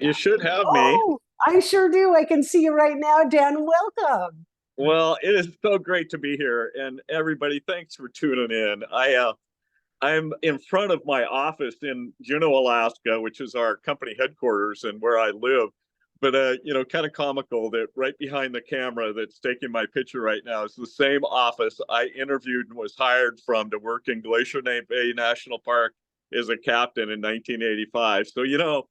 You should have me. Oh, I sure do. I can see you right now, Dan. Welcome. Well, it is so great to be here, and everybody, thanks for tuning in. I'm in front of my office in Juneau, Alaska, which is our company headquarters and where I live. But kind of comical that right behind the camera that's taking my picture right now is the same office I interviewed and was hired from to work in Glacier Nape Bay National Park as a captain in 1985. So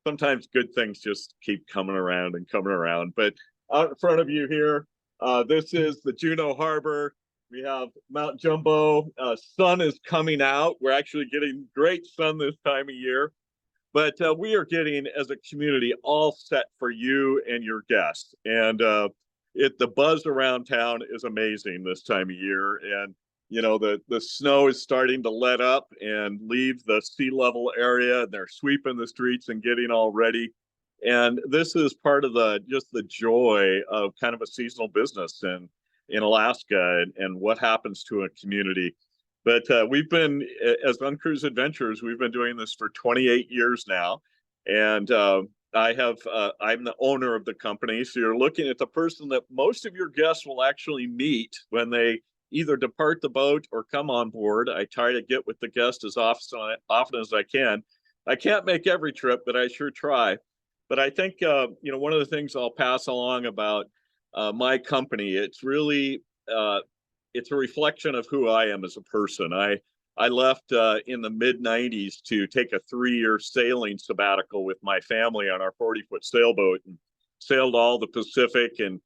sometimes good things just keep coming around and coming around. But out in front of you here, this is the Juneau Harbor. We have Mount Jumbo. Sun is coming out. We're actually getting great sun this time of year. But we are getting, as a community, all set for you and your guests. And the buzz around town is amazing this time of year. And the snow is starting to let up and leave the sea level area, and they're sweeping the streets and getting all ready. And this is part of the joy of kind of a seasonal business in Alaska, and what happens to a community. But we've been, as Uncruise Adventures, we've been doing this for 28 years now. And I'm the owner of the company. So you're looking at the person that most of your guests will actually meet when they either depart the boat or come on board. I try to get with the guest as often as I can. I can't make every trip, but I sure try. But I think, one of the things I'll pass along about my company, it's a reflection of who I am as a person. I left in the mid 90s to take a 3-year sailing sabbatical with my family on our 40-foot sailboat, and sailed all the Pacific and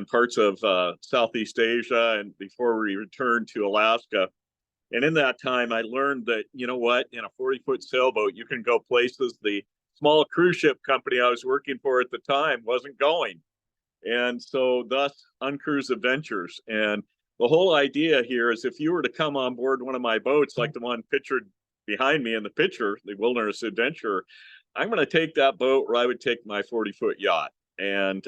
parts of Southeast Asia, and before we returned to Alaska. And in that time, I learned that, in a 40-foot sailboat, you can go places the small cruise ship company I was working for at the time wasn't going. And so thus Uncruise Adventures. And the whole idea here is, if you were to come on board one of my boats, like the one pictured behind me in the picture, the Wilderness Adventure, I'm going to take that boat where I would take my 40-foot yacht, and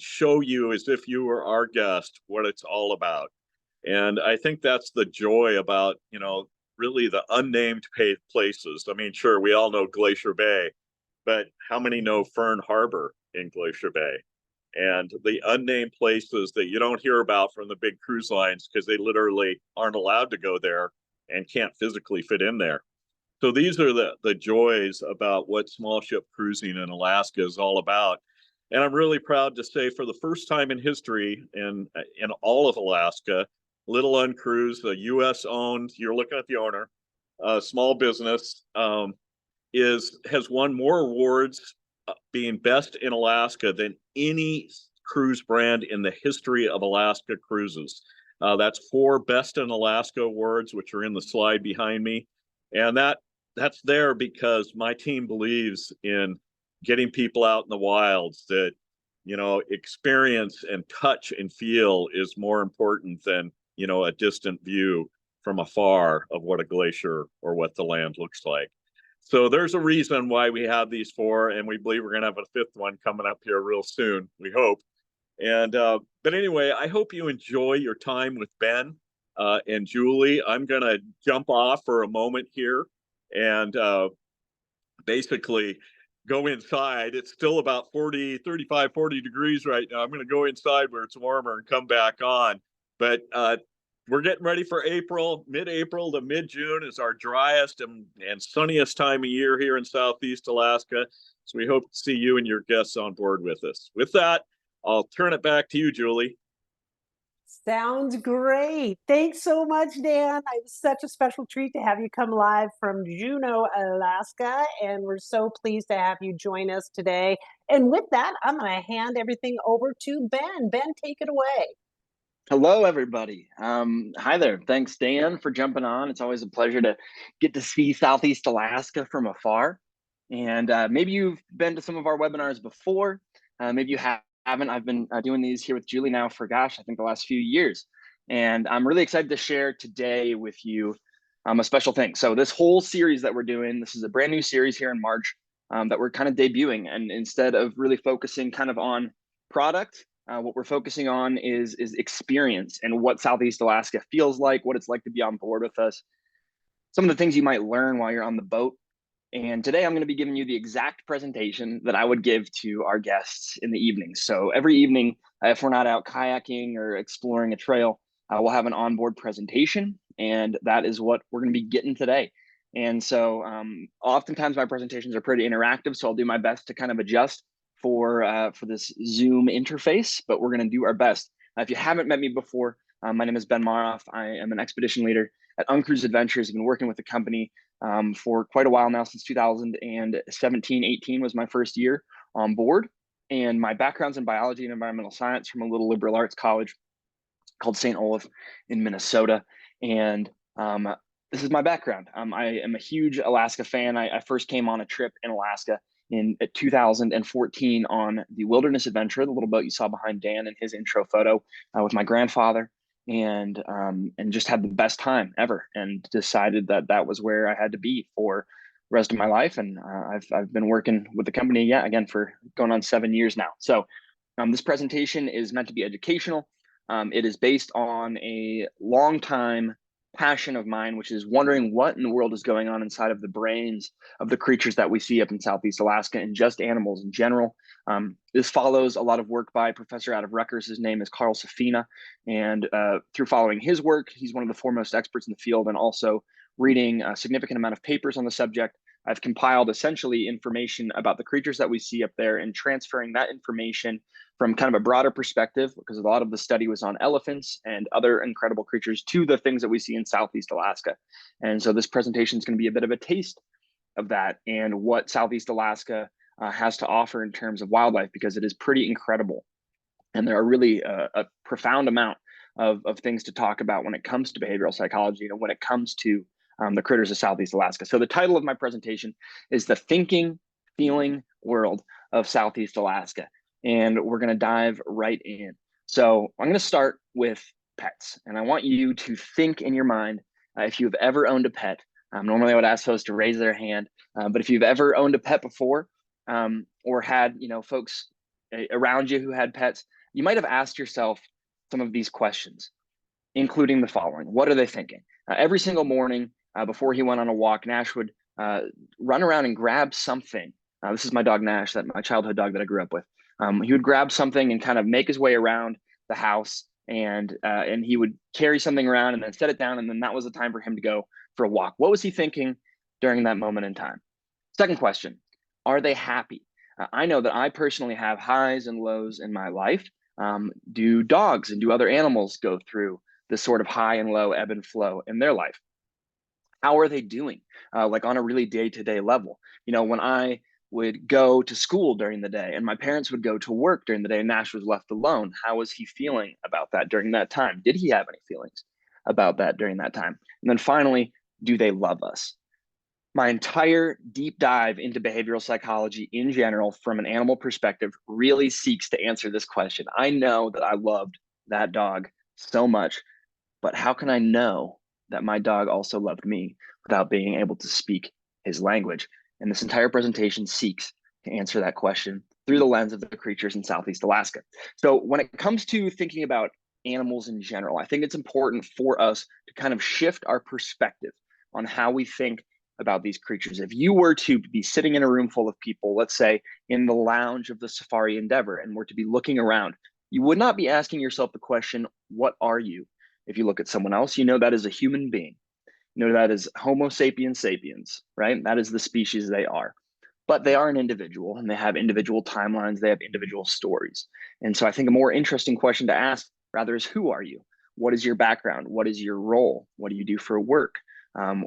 show you, as if you were our guest, what it's all about. And I think that's the joy about, really the unnamed places. I mean, sure, we all know Glacier Bay, but how many know Fern Harbor in Glacier Bay? And the unnamed places that you don't hear about from the big cruise lines, because they literally aren't allowed to go there and can't physically fit in there. So these are the joys about what small ship cruising in Alaska is all about. And I'm really proud to say, for the first time in history in all of Alaska, Little Uncruise, the U.S. owned, you're looking at the owner, small business, has won more awards being best in Alaska than any cruise brand in the history of Alaska cruises. That's 4 Best in Alaska awards, which are in the slide behind me. And that's there because my team believes in getting people out in the wilds, that, experience and touch and feel is more important than, a distant view from afar of what a glacier or what the land looks like. So there's a reason why we have these 4, and we believe we're going to have a 5th one coming up here real soon, we hope. And but anyway, I hope you enjoy your time with Ben and Julie. I'm going to jump off for a moment here and basically go inside. It's still about 35, 40 degrees right now. I'm going to go inside where it's warmer and come back on. But we're getting ready for April. Mid-April to mid-June is our driest and sunniest time of year here in Southeast Alaska. So we hope to see you and your guests on board with us. With that, I'll turn it back to you, Julie. Sounds great. Thanks so much, Dan. It was such a special treat to have you come live from Juneau, Alaska, and we're so pleased to have you join us today. And with that, I'm going to hand everything over to Ben. Ben, take it away. Hello, everybody. Hi there. Thanks, Dan, for jumping on. It's always a pleasure to get to see Southeast Alaska from afar. And maybe you've been to some of our webinars before. Maybe you haven't. I've been doing these here with Julie now for, I think the last few years. And I'm really excited to share today with you a special thing. So this whole series that we're doing, this is a brand new series here in March that we're kind of debuting. And instead of really focusing kind of on product, what we're focusing on is experience and what Southeast Alaska feels like, what it's like to be on board with us, some of the things you might learn while you're on the boat, And today I'm going to be giving you the exact presentation that I would give to our guests in the evening. So every evening, if we're not out kayaking or exploring a trail, we'll have an onboard presentation, and that is what we're going to be getting today. And so oftentimes my presentations are pretty interactive, so I'll do my best to kind of adjust for this Zoom interface, but we're going to do our best. If you haven't met me before, my name is Ben Marolf. I am an expedition leader at Uncruise Adventures. I've been working with the company for quite a while now, since 2017, 18 was my first year on board. And my background's in biology and environmental science from a little liberal arts college called St. Olaf in Minnesota. And this is my background. I am a huge Alaska fan. I first came on a trip in Alaska in 2014 on the Wilderness Adventure, the little boat you saw behind Dan in his intro photo, with my grandfather, and just had the best time ever, and decided that that was where I had to be for the rest of my life. And I've been working with the company, again, for going on 7 years now. So this presentation is meant to be educational. It is based on a long time passion of mine, which is wondering what in the world is going on inside of the brains of the creatures that we see up in Southeast Alaska, and just animals in general. This follows a lot of work by a professor out of Rutgers. His name is Carl Safina. And through following his work, he's one of the foremost experts in the field, and also reading a significant amount of papers on the subject, I've compiled essentially information about the creatures that we see up there, and transferring that information from kind of a broader perspective, because a lot of the study was on elephants and other incredible creatures, to the things that we see in Southeast Alaska. And so this presentation is going to be a bit of a taste of that, and what Southeast Alaska has to offer in terms of wildlife, because it is pretty incredible. And there are really a profound amount of things to talk about when it comes to behavioral psychology, and when it comes to the critters of Southeast Alaska. So the title of my presentation is The Thinking, Feeling World of Southeast Alaska. And we're going to dive right in. So I'm going to start with pets. And I want you to think in your mind, if you've ever owned a pet. Normally I would ask folks to raise their hand, but if you've ever owned a pet before, or had folks around you who had pets, you might have asked yourself some of these questions, including the following. What are they thinking? Every single morning before he went on a walk, Nash would run around and grab something. This is my dog Nash, my childhood dog that I grew up with. He would grab something and kind of make his way around the house, and he would carry something around and then set it down, and then that was the time for him to go for a walk. What was he thinking during that moment in time? Second question, are they happy? I know that I personally have highs and lows in my life. Do dogs and do other animals go through this sort of high and low, ebb and flow in their life? How are they doing, like on a really day-to-day level? When I would go to school during the day and my parents would go to work during the day and Nash was left alone, how was he feeling about that during that time? Did he have any feelings about that during that time? And then finally, do they love us? My entire deep dive into behavioral psychology in general, from an animal perspective, really seeks to answer this question. I know that I loved that dog so much, but how can I know that my dog also loved me without being able to speak his language? And this entire presentation seeks to answer that question through the lens of the creatures in Southeast Alaska. So when it comes to thinking about animals in general, I think it's important for us to kind of shift our perspective on how we think about these creatures. If you were to be sitting in a room full of people, let's say in the lounge of the Safari Endeavor, and were to be looking around, you would not be asking yourself the question, what are you? If you look at someone else, you know that is a human being. You know that is Homo sapiens sapiens, right? That is the species they are. But they are an individual, and they have individual timelines. They have individual stories. And so I think a more interesting question to ask rather is, who are you? What is your background? What is your role? What do you do for work?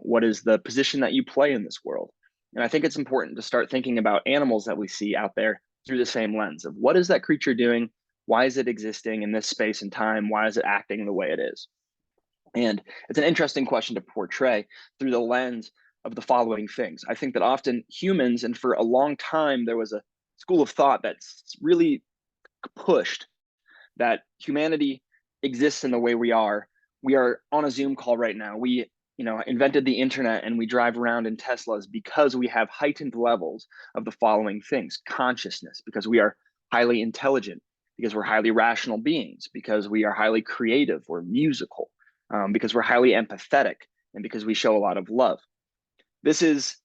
What is the position that you play in this world? And I think it's important to start thinking about animals that we see out there through the same lens of, what is that creature doing? Why is it existing in this space and time? Why is it acting the way it is? And it's an interesting question to portray through the lens of the following things. I think that often humans, and for a long time, there was a school of thought that's really pushed that humanity exists in the way we are. We are on a Zoom call right now. We invented the internet, and we drive around in Teslas because we have heightened levels of the following things: consciousness, because we are highly intelligent, because we're highly rational beings, because we are highly creative or musical, because we're highly empathetic, and because we show a lot of love. This is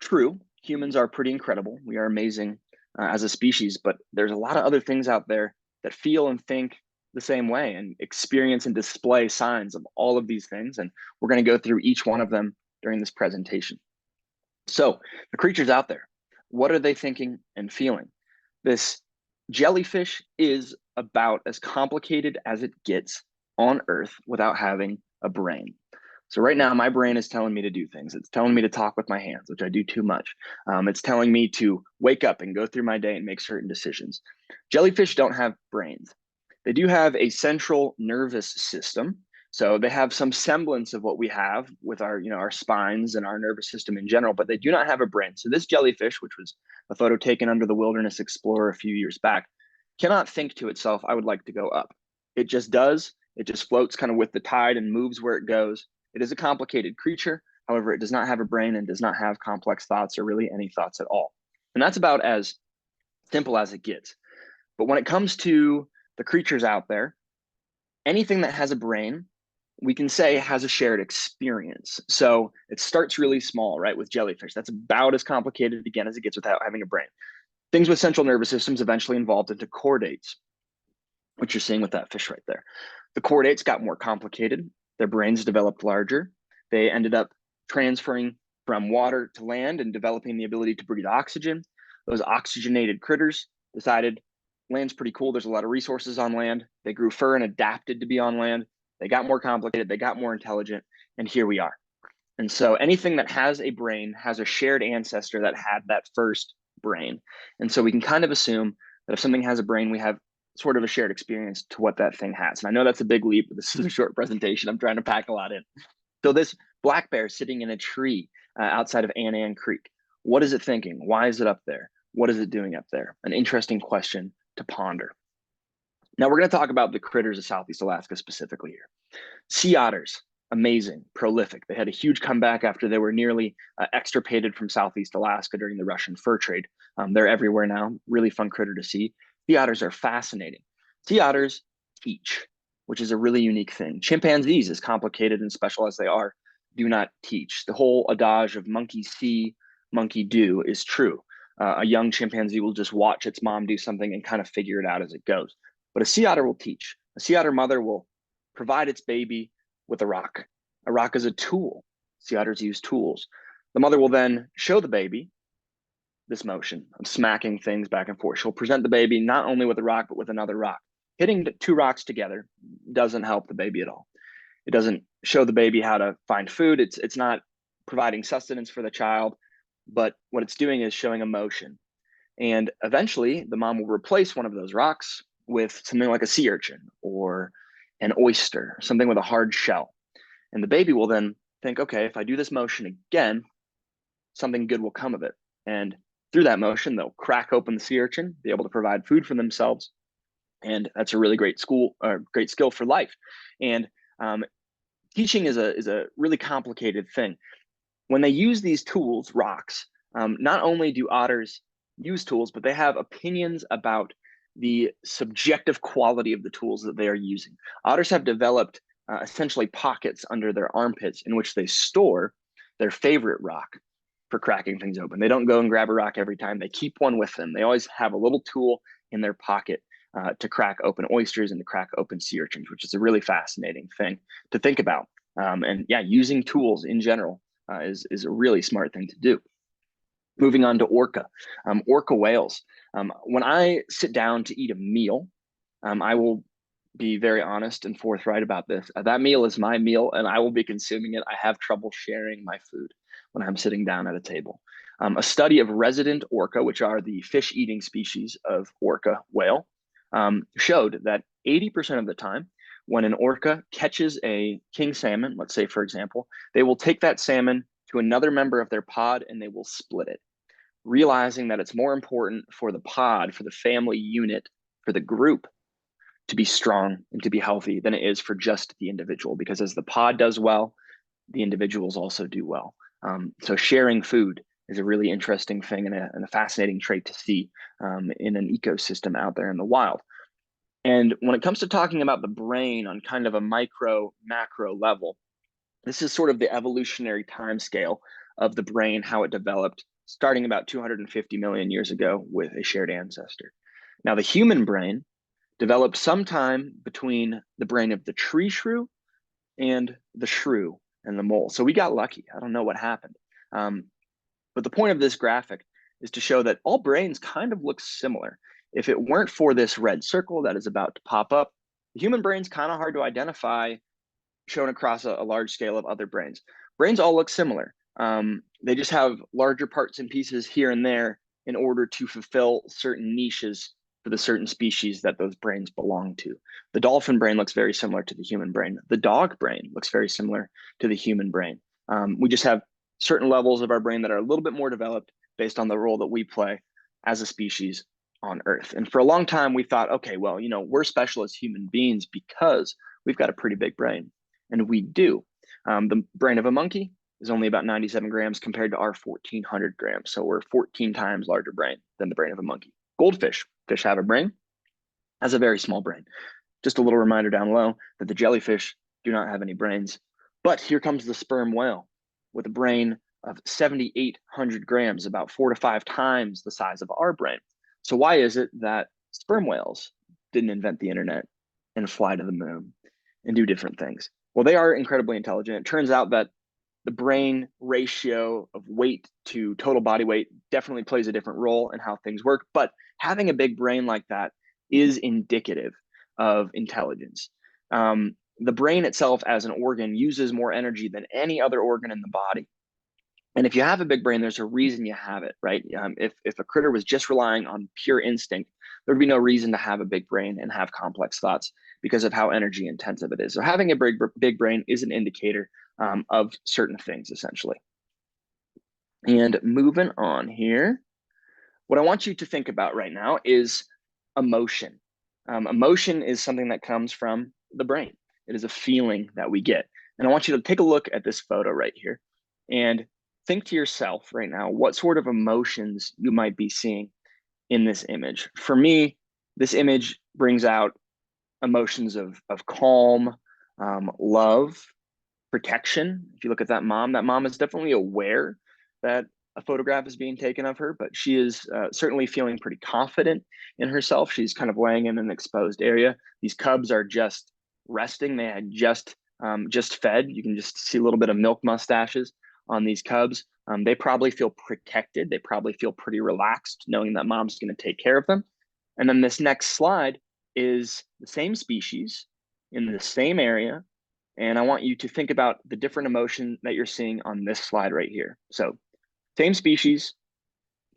True, humans are pretty incredible. We are amazing as a species, but there's a lot of other things out there that feel and think the same way and experience and display signs of all of these things. And we're going to go through each one of them during this presentation. So the creatures out there, what are they thinking and feeling? This jellyfish is about as complicated as it gets on Earth without having a brain. So right now, my brain is telling me to do things. It's telling me to talk with my hands, which I do too much. It's telling me to wake up and go through my day and make certain decisions. Jellyfish don't have brains. They do have a central nervous system. So they have some semblance of what we have with our, our spines and our nervous system in general, but they do not have a brain. So this jellyfish, which was a photo taken under the Wilderness Explorer a few years back, cannot think to itself, I would like to go up. It just does. It just floats kind of with the tide and moves where it goes. It is a complicated creature. However, it does not have a brain and does not have complex thoughts or really any thoughts at all. And that's about as simple as it gets. But when it comes to the creatures out there, anything that has a brain, we can say has a shared experience. So it starts really small, right? With jellyfish, that's about as complicated again as it gets without having a brain. Things with central nervous systems eventually evolved into chordates, which you're seeing with that fish right there. The chordates got more complicated. Their brains developed larger. They ended up transferring from water to land and developing the ability to breathe oxygen. Those oxygenated critters decided land's pretty cool. There's a lot of resources on land. They grew fur and adapted to be on land. They got more complicated. They got more intelligent. And here we are. And so anything that has a brain has a shared ancestor that had that first brain. And so we can kind of assume that if something has a brain, we have sort of a shared experience to what that thing has. And I know that's a big leap, but this is a short presentation. I'm trying to pack a lot in. So this black bear sitting in a tree outside of Annan Creek, what is it thinking? Why is it up there? What is it doing up there? An interesting question to ponder. Now we're going to talk about the critters of Southeast Alaska specifically here. Sea otters, amazing, prolific. They had a huge comeback after they were nearly extirpated from Southeast Alaska during the Russian fur trade. They're everywhere now, really fun critter to see. Sea otters are fascinating. Sea otters teach, which is a really unique thing. Chimpanzees, as complicated and special as they are, do not teach. The whole adage of monkey see, monkey do is true. A young chimpanzee will just watch its mom do something and kind of figure it out as it goes. But a sea otter will teach. A sea otter mother will provide its baby with a rock. A rock is a tool. Sea otters use tools. The mother will then show the baby this motion of smacking things back and forth. She'll present the baby not only with a rock, but with another rock. Hitting two rocks together doesn't help the baby at all. It doesn't show the baby how to find food. It's not providing sustenance for the child, but what it's doing is showing emotion. And eventually the mom will replace one of those rocks with something like a sea urchin or an oyster, something with a hard shell. And the baby will then think, okay, if I do this motion again, something good will come of it. And through that motion, they'll crack open the sea urchin, be able to provide food for themselves. And that's a really great skill for life. And teaching is a really complicated thing. When they use these tools, rocks, not only do otters use tools, but they have opinions about the subjective quality of the tools that they are using. Otters have developed essentially pockets under their armpits in which they store their favorite rock for cracking things open. They don't go and grab a rock every time. They keep one with them. They always have a little tool in their pocket to crack open oysters and to crack open sea urchins, which is a really fascinating thing to think about. And yeah, using tools in general is a really smart thing to do. Moving on to orca. Orca whales. When I sit down to eat a meal, I will be very honest and forthright about this. That meal is my meal and I will be consuming it. I have trouble sharing my food when I'm sitting down at a table. A study of resident orca, which are the fish-eating species of orca whale, showed that 80% of the time, when an orca catches a king salmon, let's say, for example, they will take that salmon to another member of their pod and they will split it, realizing that it's more important for the pod, for the family unit, for the group to be strong and to be healthy than it is for just the individual. Because as the pod does well, the individuals also do well. So sharing food is a really interesting thing and a fascinating trait to see in an ecosystem out there in the wild. And when it comes to talking about the brain on kind of a micro, macro level, this is sort of the evolutionary timescale of the brain, how it developed starting about 250 million years ago with a shared ancestor. Now, the human brain developed sometime between the brain of the tree shrew and the shrew and the mole. So we got lucky. I don't know what happened. But the point of this graphic is to show that all brains kind of look similar. If it weren't for this red circle that is about to pop up, the human brain's kind of hard to identify shown across a large scale of other brains. Brains all look similar. They just have larger parts and pieces here and there in order to fulfill certain niches for the certain species that those brains belong to. The dolphin brain looks very similar to the human brain. The dog brain looks very similar to the human brain. We just have certain levels of our brain that are a little bit more developed based on the role that we play as a species on Earth. And for a long time, we thought, okay, well, you know, we're special as human beings because we've got a pretty big brain. And we do. The brain of a monkey is only about 97 grams compared to our 1,400 grams. So we're 14 times larger brain than the brain of a monkey. Goldfish, fish have a brain, has a very small brain. Just a little reminder down low that the jellyfish do not have any brains. But here comes the sperm whale with a brain of 7,800 grams, about 4 to 5 times the size of our brain. So why is it that sperm whales didn't invent the internet and fly to the moon and do different things? Well, they are incredibly intelligent. It turns out that the brain ratio of weight to total body weight definitely plays a different role in how things work. But having a big brain like that is indicative of intelligence. The brain itself as an organ uses more energy than any other organ in the body. And if you have a big brain, there's a reason you have it, right? If a critter was just relying on pure instinct, there'd be no reason to have a big brain and have complex thoughts because of how energy intensive it is. So having a big brain is an indicator of certain things, essentially. And moving on here, what I want you to think about right now is emotion. Emotion is something that comes from the brain. It is a feeling that we get. And I want you to take a look at this photo right here and think to yourself right now what sort of emotions you might be seeing in this image. For me, this image brings out emotions of calm, love, protection. If you look at that mom is definitely aware that a photograph is being taken of her, but she is certainly feeling pretty confident in herself. She's kind of laying in an exposed area. These cubs are just resting. They had just fed. You can just see a little bit of milk mustaches on these cubs. They probably feel protected. They probably feel pretty relaxed knowing that mom's going to take care of them. And then this next slide is the same species in the same area. And I want you to think about the different emotion that you're seeing on this slide right here. So same species,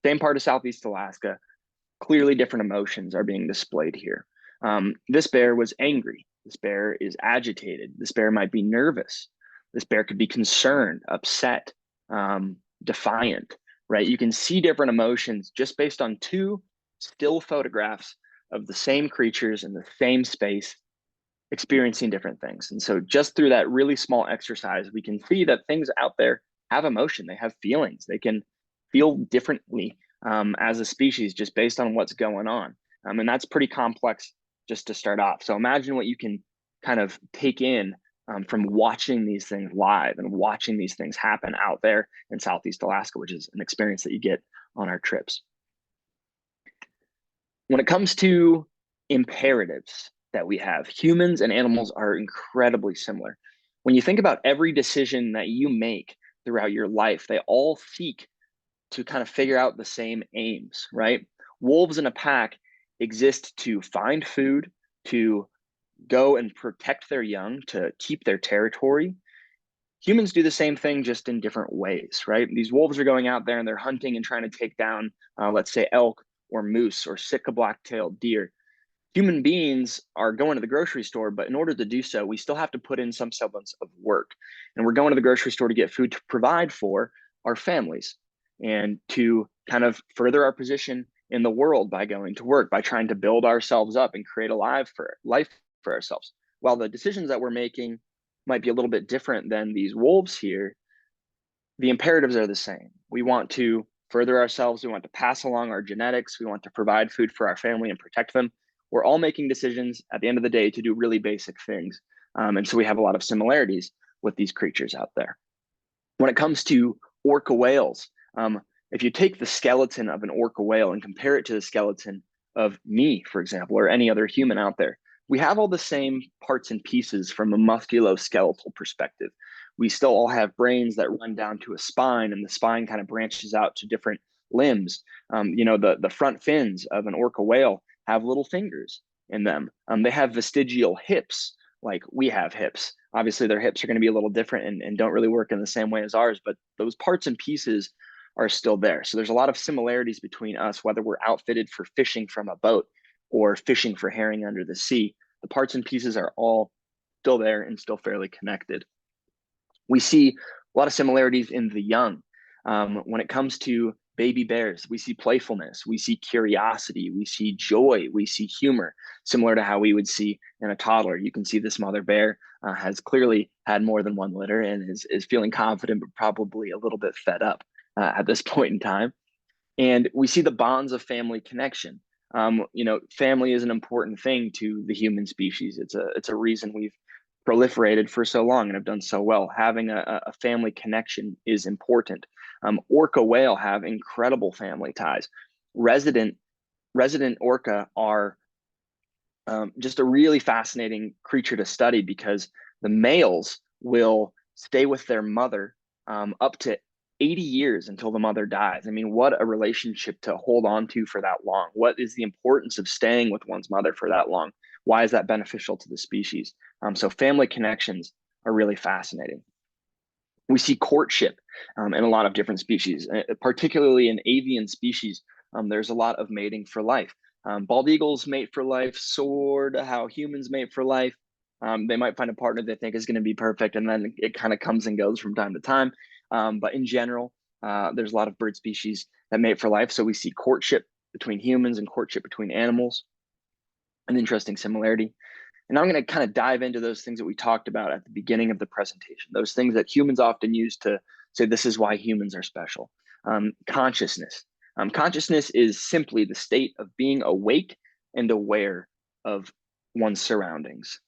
same part of Southeast Alaska, clearly different emotions are being displayed here. This bear was angry. This bear is agitated. This bear might be nervous. This bear could be concerned, upset, defiant, right? You can see different emotions just based on 2 still photographs of the same creatures in the same space experiencing different things. And so just through that really small exercise, we can see that things out there have emotion, they have feelings, they can feel differently as a species just based on what's going on. And that's pretty complex just to start off. So imagine what you can kind of take in from watching these things live and watching these things happen out there in Southeast Alaska, which is an experience that you get on our trips. When it comes to imperatives that we have, humans and animals are incredibly similar. When you think about every decision that you make throughout your life, they all seek to kind of figure out the same aims, right? Wolves in a pack exist to find food, to go and protect their young, to keep their territory. Humans do the same thing, just in different ways, right? These wolves are going out there and they're hunting and trying to take down, let's say, elk or moose or Sitka black-tailed deer. Human beings are going to the grocery store, but in order to do so, we still have to put in some semblance of work. And we're going to the grocery store to get food to provide for our families and to kind of further our position in the world by going to work, by trying to build ourselves up and create a life for ourselves. While the decisions that we're making might be a little bit different than these wolves here, the imperatives are the same. We want to further ourselves. We want to pass along our genetics. We want to provide food for our family and protect them. We're all making decisions at the end of the day to do really basic things. And so we have a lot of similarities with these creatures out there. When it comes to orca whales, If you take the skeleton of an orca whale and compare it to the skeleton of me, for example, or any other human out there, we have all the same parts and pieces from a musculoskeletal perspective. We still all have brains that run down to a spine, and the spine kind of branches out to different limbs. The front fins of an orca whale have little fingers in them. They have vestigial hips, like we have hips. Obviously, their hips are going to be a little different and don't really work in the same way as ours, but those parts and pieces are still there. So there's a lot of similarities between us, whether we're outfitted for fishing from a boat or fishing for herring under the sea. The parts and pieces are all still there and still fairly connected. We see a lot of similarities in the young. When it comes to baby bears, we see playfulness, we see curiosity, we see joy, we see humor, similar to how we would see in a toddler. You can see this mother bear has clearly had more than one litter and is feeling confident, but probably a little bit fed up at this point in time. And we see the bonds of family connection. Family is an important thing to the human species. It's a reason we've proliferated for so long and have done so well. Having a family connection is important. Orca whale have incredible family ties. Resident orca are just a really fascinating creature to study, because the males will stay with their mother up to 80 years until the mother dies. I mean, what a relationship to hold on to for that long. What is the importance of staying with one's mother for that long? Why is that beneficial to the species? So family connections are really fascinating. We see courtship in a lot of different species, particularly in avian species. There's a lot of mating for life. Bald eagles mate for life, sort of how humans mate for life. They might find a partner they think is going to be perfect, and then it kind of comes and goes from time to time. But in general, there's a lot of bird species that mate for life. So we see courtship between humans and courtship between animals, an interesting similarity. And I'm going to kind of dive into those things that we talked about at the beginning of the presentation, those things that humans often use to say this is why humans are special. Consciousness. Consciousness is simply the state of being awake and aware of one's surroundings.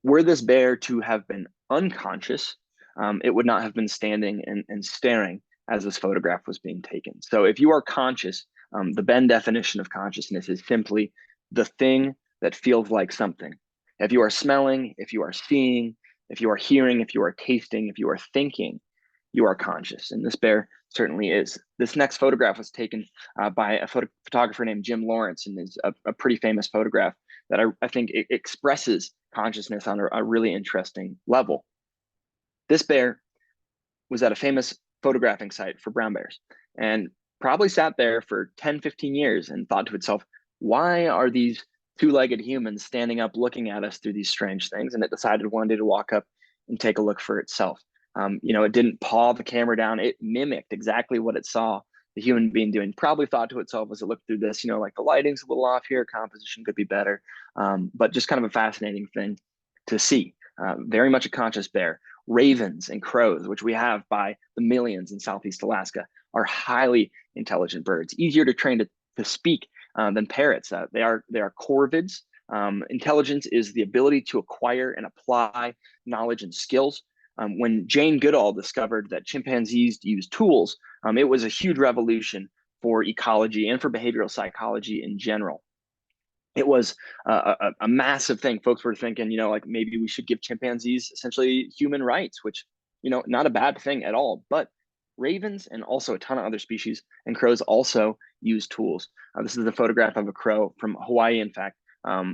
Were this bear to have been unconscious, it would not have been standing and staring as this photograph was being taken. So if you are conscious, the Venn definition of consciousness is simply the thing that feels like something. If you are smelling, if you are seeing, if you are hearing, if you are tasting, if you are thinking, you are conscious. And this bear certainly is. This next photograph was taken by a photographer named Jim Lawrence, and is a pretty famous photograph that I think it expresses consciousness on a really interesting level. This bear was at a famous photographing site for brown bears and probably sat there for 10, 15 years and thought to itself, why are these two-legged humans standing up looking at us through these strange things? And it decided one day to walk up and take a look for itself. It didn't paw the camera down. It mimicked exactly what it saw the human being doing. Probably thought to itself as it looked through this, like the lighting's a little off here, composition could be better. But just kind of a fascinating thing to see. Very much a conscious bear. Ravens and crows, which we have by the millions in Southeast Alaska, are highly intelligent birds, easier to train to speak than parrots. They are corvids. Intelligence is the ability to acquire and apply knowledge and skills. When Jane Goodall discovered that chimpanzees use tools, it was a huge revolution for ecology and for behavioral psychology in general. It was a massive thing. Folks were thinking, like maybe we should give chimpanzees essentially human rights, which, not a bad thing at all. But ravens and also a ton of other species and crows also use tools. This is a photograph of a crow from Hawaii, in fact,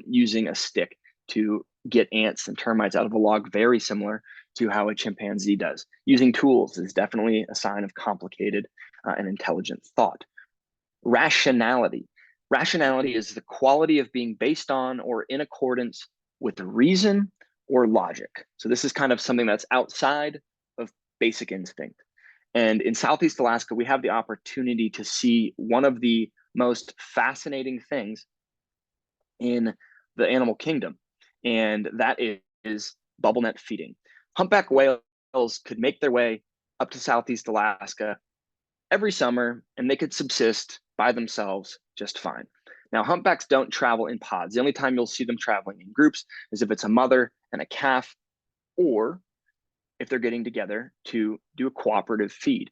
using a stick to get ants and termites out of a log, very similar to how a chimpanzee does. Using tools is definitely a sign of complicated and intelligent thought. Rationality. Rationality is the quality of being based on or in accordance with reason or logic. So this is kind of something that's outside of basic instinct. And in Southeast Alaska, we have the opportunity to see one of the most fascinating things in the animal kingdom, and that is bubble net feeding. Humpback whales could make their way up to Southeast Alaska every summer, and they could subsist by themselves just fine. Now, humpbacks don't travel in pods. The only time you'll see them traveling in groups is if it's a mother and a calf, or if they're getting together to do a cooperative feed.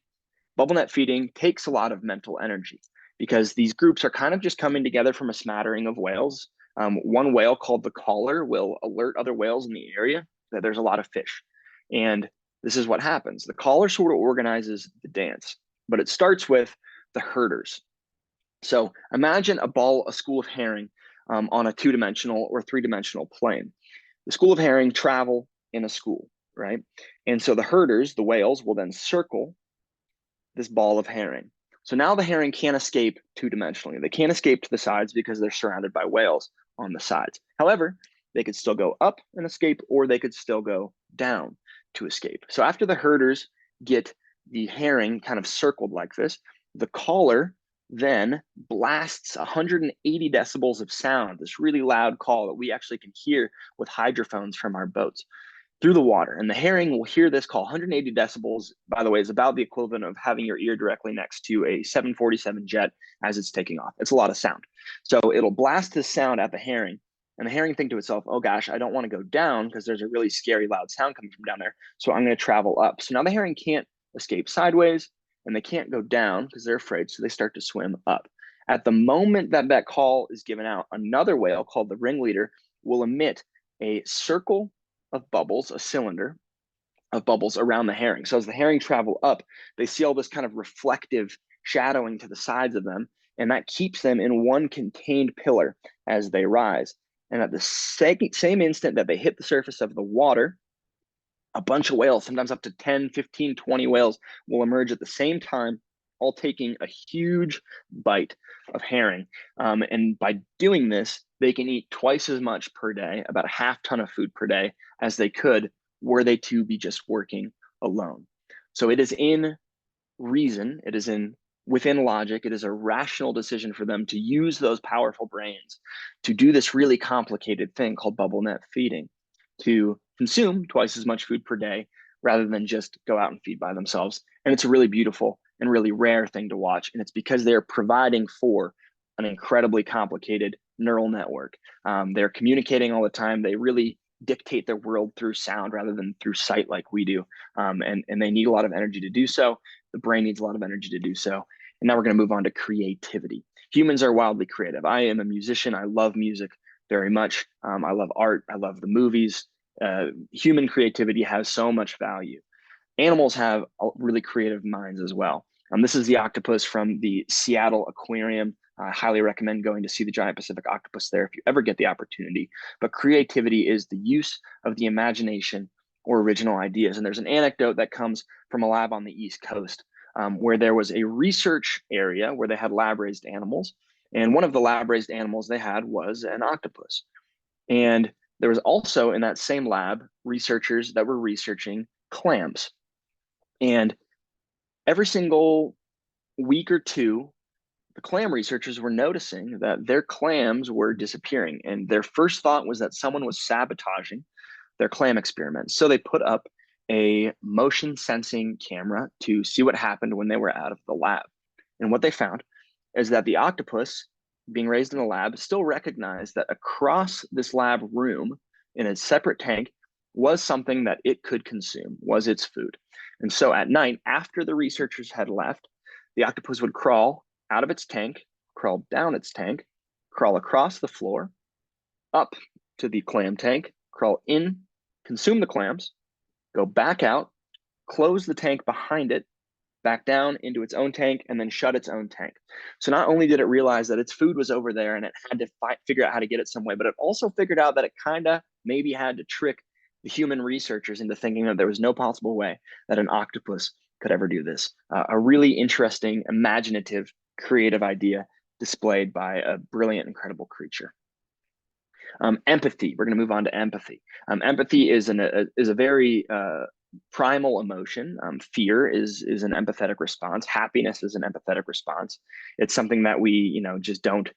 bubble net feeding takes a lot of mental energy because these groups are kind of just coming together from a smattering of whales. One whale called the caller will alert other whales in the area that there's a lot of fish. And this is what happens. The caller sort of organizes the dance, but it starts with the herders. So imagine a school of herring on a 2-dimensional or 3-dimensional plane. The school of herring travel in a school, right? And so the herders, the whales, will then circle this ball of herring. So now the herring can't escape 2-dimensionally. They can't escape to the sides because they're surrounded by whales on the sides. However, they could still go up and escape, or they could still go down to escape. So after the herders get the herring kind of circled like this, the caller then blasts 180 decibels of sound, this really loud call that we actually can hear with hydrophones from our boats, through the water. And the herring will hear this call. 180 decibels, by the way, is about the equivalent of having your ear directly next to a 747 jet as it's taking off. It's a lot of sound. So it'll blast this sound at the herring, and the herring think to itself, oh gosh, I don't want to go down because there's a really scary loud sound coming from down there. So I'm going to travel up. So now the herring can't escape sideways, and they can't go down because they're afraid. So they start to swim up. At the moment that that call is given out, another whale called the ringleader will emit a circle of bubbles, a cylinder of bubbles around the herring. So as the herring travel up, they see all this kind of reflective shadowing to the sides of them, and that keeps them in one contained pillar as they rise. And at the same instant that they hit the surface of the water, a bunch of whales, sometimes up to 10, 15, 20 whales will emerge at the same time, all taking a huge bite of herring. And by doing this, they can eat twice as much per day, about a half ton of food per day, as they could were they to be just working alone. So it is in reason, it is within logic, it is a rational decision for them to use those powerful brains to do this really complicated thing called bubble net feeding, to consume twice as much food per day rather than just go out and feed by themselves. And it's a really beautiful and really rare thing to watch. And it's because they're providing for an incredibly complicated neural network. They're communicating all the time. They really dictate their world through sound rather than through sight like we do. And they need a lot of energy to do so. The brain needs a lot of energy to do so. And now we're going to move on to creativity. Humans are wildly creative. I am a musician. I love music very much. I love art. I love the movies. Human creativity has so much value. Animals have really creative minds as well. This is the octopus from the Seattle Aquarium. I highly recommend going to see the giant Pacific octopus there if you ever get the opportunity. But creativity is the use of the imagination or original ideas. And there's an anecdote that comes from a lab on the East Coast where there was a research area where they had lab-raised animals. And one of the lab-raised animals they had was an octopus. And there was also in that same lab researchers that were researching clams. And every single week or two, the clam researchers were noticing that their clams were disappearing. And their first thought was that someone was sabotaging their clam experiments. So they put up a motion sensing camera to see what happened when they were out of the lab. And what they found is that the octopus being raised in the lab still recognized that across this lab room in a separate tank was something that it could consume, was its food. And so at night, after the researchers had left, the octopus would crawl out of its tank, crawl down its tank, crawl across the floor, up to the clam tank, crawl in, consume the clams, go back out, close the tank behind it, back down into its own tank, and then shut its own tank. So not only did it realize that its food was over there and it had to figure out how to get it some way, but it also figured out that it kind of maybe had to trick the human researchers into thinking that there was no possible way that an octopus could ever do this. A really interesting, imaginative, creative idea displayed by a brilliant, incredible creature. Empathy. We're going to move on to empathy. Empathy is a very primal emotion. Fear is an empathetic response. Happiness is an empathetic response. It's something that we just don't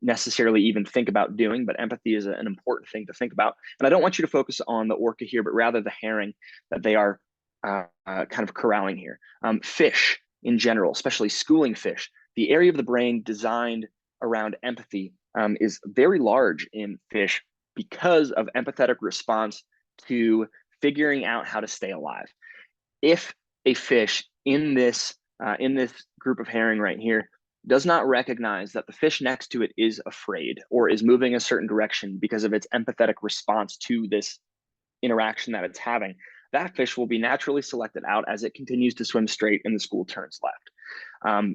necessarily even think about doing, but empathy is an important thing to think about. And I don't want you to focus on the orca here, but rather the herring that they are kind of corralling here. Fish in general, especially schooling fish, the area of the brain designed around empathy is very large in fish because of empathetic response to figuring out how to stay alive. If a fish in this group of herring right here does not recognize that the fish next to it is afraid or is moving a certain direction because of its empathetic response to this interaction that it's having, that fish will be naturally selected out as it continues to swim straight and the school turns left.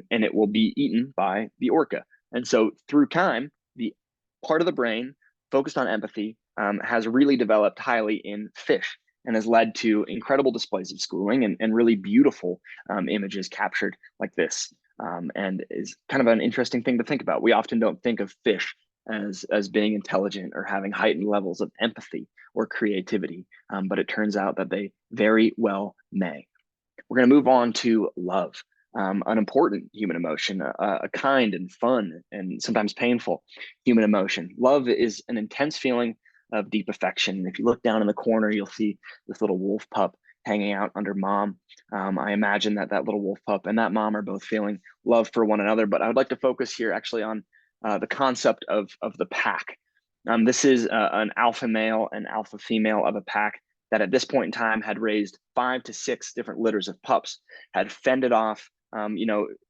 And it will be eaten by the orca. And so through time, the part of the brain focused on empathy has really developed highly in fish and has led to incredible displays of schooling and really beautiful images captured like this. And is kind of an interesting thing to think about. We often don't think of fish as being intelligent or having heightened levels of empathy or creativity, but it turns out that they very well may. We're going to move on to love, an important human emotion, a kind and fun and sometimes painful human emotion. Love is an intense feeling of deep affection. If you look down in the corner, you'll see this little wolf pup hanging out under mom. I imagine that little wolf pup and that mom are both feeling love for one another, but I would like to focus here actually on the concept of the pack. This is an alpha male and alpha female of a pack that at this point in time had raised 5 to 6 different litters of pups, had fended off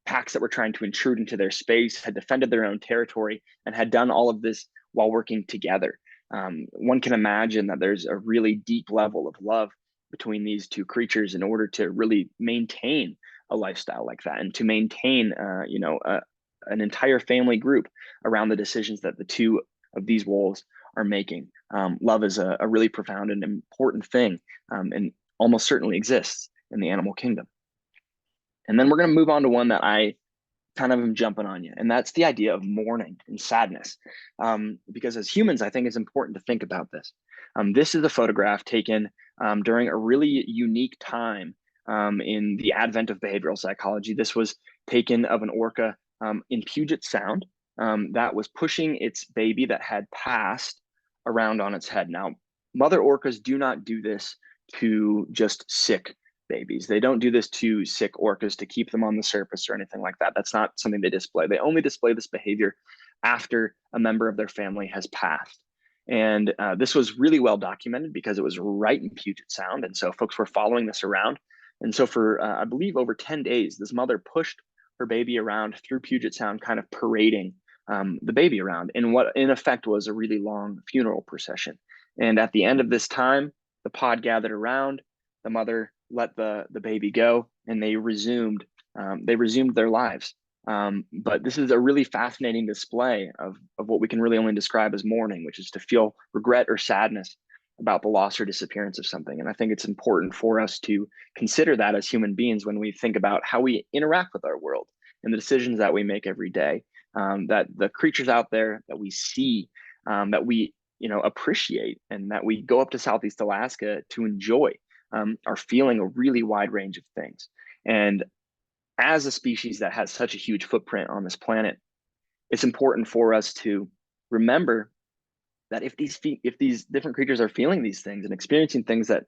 packs that were trying to intrude into their space, had defended their own territory, and had done all of this while working together. One can imagine that there's a really deep level of love between these two creatures in order to really maintain a lifestyle like that and to maintain an entire family group around the decisions that the two of these wolves are making. Love is a really profound and important thing, and almost certainly exists in the animal kingdom. And then we're going to move on to one that I kind of am jumping on you, and that's the idea of mourning and sadness. Because as humans, I think it's important to think about this. This is a photograph taken during a really unique time in the advent of behavioral psychology. This was taken of an orca in Puget Sound that was pushing its baby that had passed around on its head. Now, mother orcas do not do this to just sick babies. They don't do this to sick orcas to keep them on the surface or anything like that. That's not something they display. They only display this behavior after a member of their family has passed. And this was really well documented because it was right in Puget Sound. And so folks were following this around. And so for, I believe, over 10 days, this mother pushed her baby around through Puget Sound, kind of parading the baby around in what in effect was a really long funeral procession. And at the end of this time, the pod gathered around, the mother let the baby go, and they resumed their lives. But this is a really fascinating display of what we can really only describe as mourning, which is to feel regret or sadness about the loss or disappearance of something. And I think it's important for us to consider that as human beings when we think about how we interact with our world and the decisions that we make every day, that the creatures out there that we see, that we appreciate, and that we go up to Southeast Alaska to enjoy, are feeling a really wide range of things. And as a species that has such a huge footprint on this planet, it's important for us to remember that if these different creatures are feeling these things and experiencing things that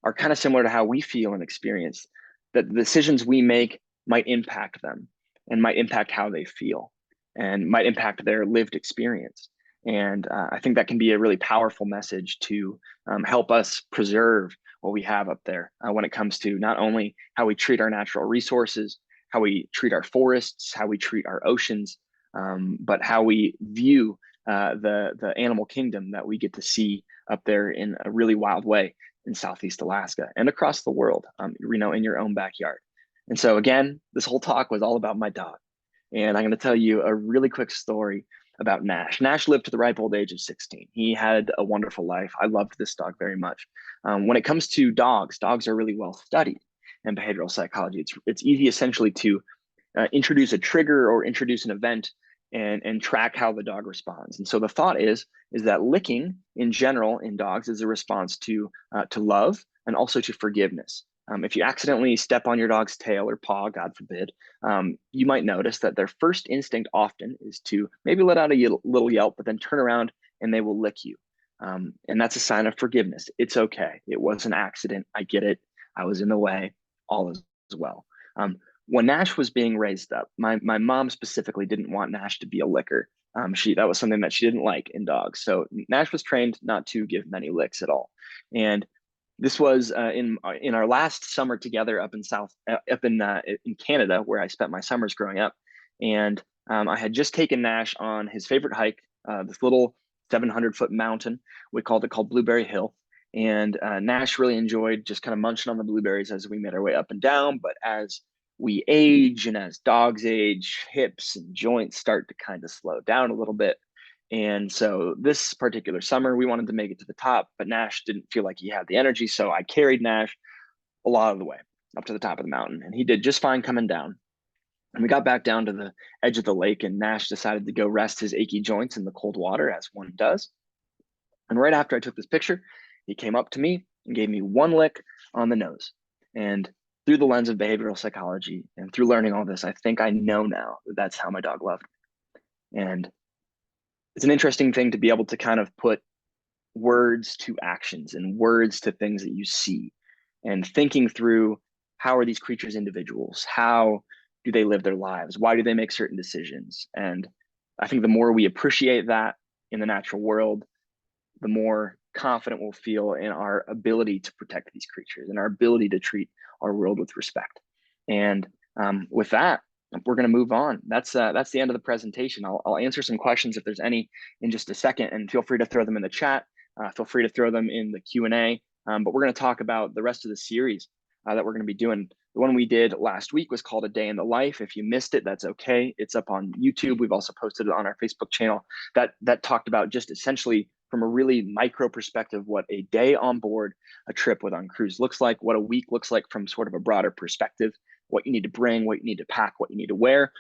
are kind of similar to how we feel and experience, that the decisions we make might impact them and might impact how they feel and might impact their lived experience. And I think that can be a really powerful message to help us preserve what we have up there when it comes to not only how we treat our natural resources, how we treat our forests, how we treat our oceans, but how we view the animal kingdom that we get to see up there in a really wild way in Southeast Alaska and across the world, in your own backyard. And so again, this whole talk was all about my dog. And I'm going to tell you a really quick story about Nash. Nash lived to the ripe old age of 16. He had a wonderful life. I loved this dog very much. When it comes to dogs are really well studied in behavioral psychology. It's easy essentially to introduce a trigger or introduce an event and track how the dog responds. And so the thought is that licking in general in dogs is a response to love and also to forgiveness. If you accidentally step on your dog's tail or paw, God forbid, you might notice that their first instinct often is to maybe let out a little yelp, but then turn around and they will lick you. And that's a sign of forgiveness. It's okay. It was an accident. I get it. I was in the way. All is well. When Nash was being raised up, my mom specifically didn't want Nash to be a licker. That was something that she didn't like in dogs. So Nash was trained not to give many licks at all. And This was in our last summer together up in Canada, where I spent my summers growing up, and I had just taken Nash on his favorite hike, this little 700-foot mountain we called Blueberry Hill, and Nash really enjoyed just kind of munching on the blueberries as we made our way up and down. But as we age and as dogs age, hips and joints start to kind of slow down a little bit. And so this particular summer, we wanted to make it to the top, but Nash didn't feel like he had the energy. So I carried Nash a lot of the way up to the top of the mountain, and he did just fine coming down. And we got back down to the edge of the lake, and Nash decided to go rest his achy joints in the cold water, as one does. And right after I took this picture, he came up to me and gave me one lick on the nose. And through the lens of behavioral psychology and through learning all this, I think I know now that that's how my dog loved me. And it's an interesting thing to be able to kind of put words to actions and words to things that you see, and thinking through, how are these creatures individuals? How do they live their lives? Why do they make certain decisions? And I think the more we appreciate that in the natural world, the more confident we'll feel in our ability to protect these creatures and our ability to treat our world with respect. And with that, we're going to move on. That's the end of the presentation. I'll answer some questions if there's any in just a second, and feel free to throw them in the chat. Feel free to throw them in the Q&A. But we're going to talk about the rest of the series that we're going to be doing. The one we did last week was called A Day in the Life. If you missed it, that's okay. It's up on YouTube. We've also posted it on our Facebook channel. That talked about just essentially from a really micro perspective, what a day on board a trip with Uncruise looks like, what a week looks like from sort of a broader perspective, what you need to bring, what you need to pack, what you need to wear.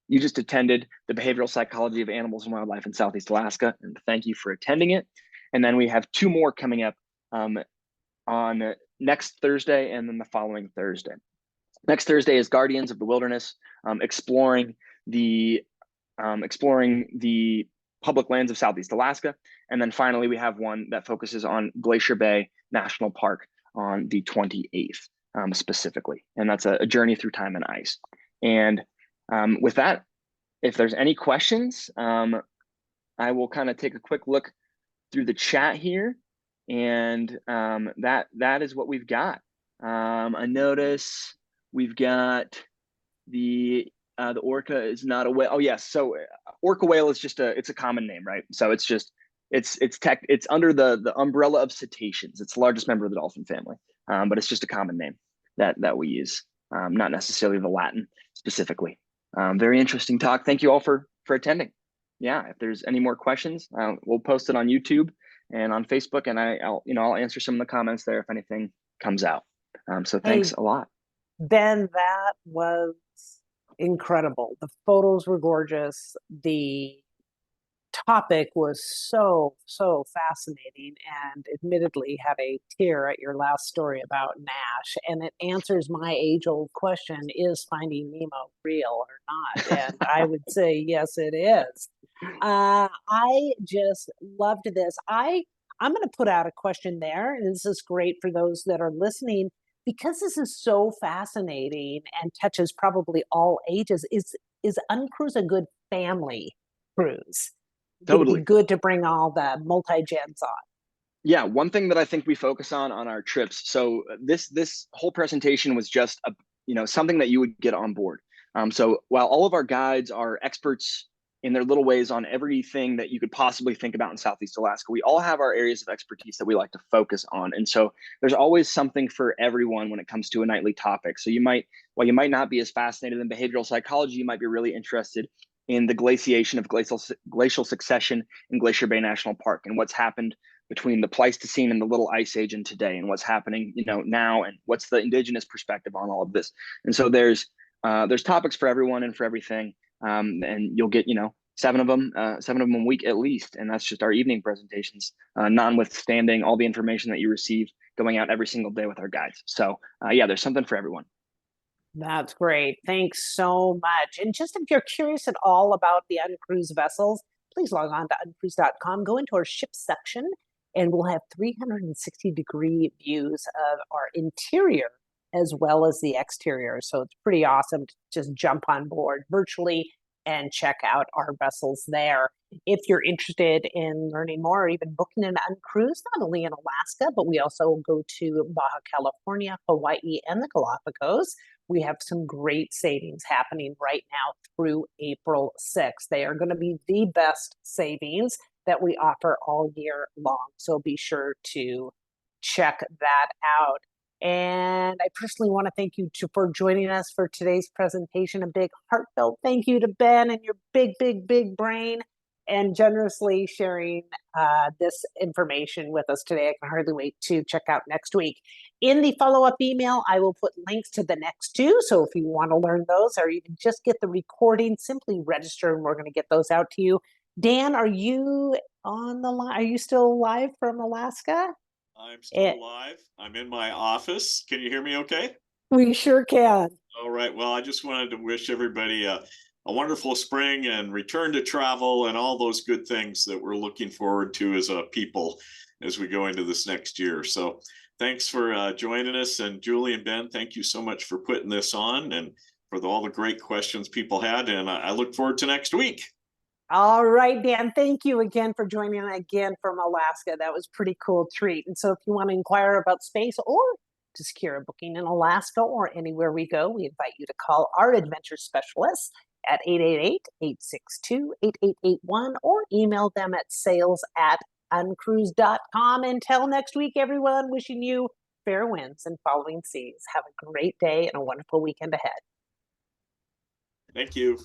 You just attended the Behavioral Psychology of Animals and Wildlife in Southeast Alaska, and thank you for attending it. And then we have two more coming up on next Thursday and then the following Thursday. Next Thursday is Guardians of the Wilderness, exploring the public lands of Southeast Alaska. And then finally, we have one that focuses on Glacier Bay National Park on the 28th specifically. And that's a journey through time and ice. And with that, if there's any questions, I will kind of take a quick look through the chat here. And that is what we've got. I notice we've got the orca is not a whale. Oh yes, so orca whale is just it's a common name, right? So it's under the umbrella of cetaceans. It's the largest member of the dolphin family, but it's just a common name that we use, not necessarily the Latin specifically. Very interesting talk. Thank you all for attending. Yeah, if there's any more questions, we'll post it on YouTube and on Facebook, and I'll answer some of the comments there if anything comes out. So thanks a lot. Ben, that was incredible. The photos were gorgeous. The topic was so fascinating, and admittedly had a tear at your last story about Nash, and it answers my age-old question, is Finding Nemo real or not? And I would say yes, it is. I just loved this. I'm going to put out a question there, and this is great for those that are listening, because this is so fascinating and touches probably all ages. Is Uncruise a good family cruise? Totally. It'd be good to bring all the multi-gens on. Yeah, one thing that I think we focus on our trips. So this whole presentation was just something that you would get on board. So while all of our guides are experts in their little ways on everything that you could possibly think about in Southeast Alaska, we all have our areas of expertise that we like to focus on. And so there's always something for everyone when it comes to a nightly topic. So you might not be as fascinated in behavioral psychology, you might be really interested in the glaciation of glacial succession in Glacier Bay National Park and what's happened between the Pleistocene and the Little Ice Age and today, and what's happening now, and what's the indigenous perspective on all of this. And so there's topics for everyone and for everything. And you'll get 7 of them a week at least, and that's just our evening presentations, notwithstanding all the information that you receive going out every single day with our guides. So yeah, there's something for everyone. That's great. Thanks so much. And just if you're curious at all about the Uncruise vessels, please log on to uncruise.com, go into our ship section, and we'll have 360-degree views of our interior as well as the exterior. So it's pretty awesome to just jump on board virtually and check out our vessels there. If you're interested in learning more or even booking an Uncruise, not only in Alaska, but we also go to Baja California, Hawaii, and the Galapagos, we have some great savings happening right now through April 6th. They are going to be the best savings that we offer all year long. So be sure to check that out. And I personally want to thank you for joining us for today's presentation. A big heartfelt thank you to Ben and your big, big, big brain, and generously sharing this information with us today. I can hardly wait to check out next week. In the follow-up email, I will put links to the next two. So if you want to learn those or even just get the recording, simply register and we're going to get those out to you. Dan, are you on the line? Are you still live from Alaska? I'm still alive. I'm in my office. Can you hear me okay? We sure can. All right. Well, I just wanted to wish everybody a wonderful spring and return to travel and all those good things that we're looking forward to as a people as we go into this next year. So thanks for joining us. And Julie and Ben, thank you so much for putting this on and for all the great questions people had. And I look forward to next week. All right, Dan, thank you again for joining again from Alaska. That was a pretty cool treat. And so if you want to inquire about space or to secure a booking in Alaska or anywhere we go, we invite you to call our adventure specialists at 888-862-8881 or email them at sales@uncruise.com. Until next week, everyone, wishing you fair winds and following seas. Have a great day and a wonderful weekend ahead. Thank you.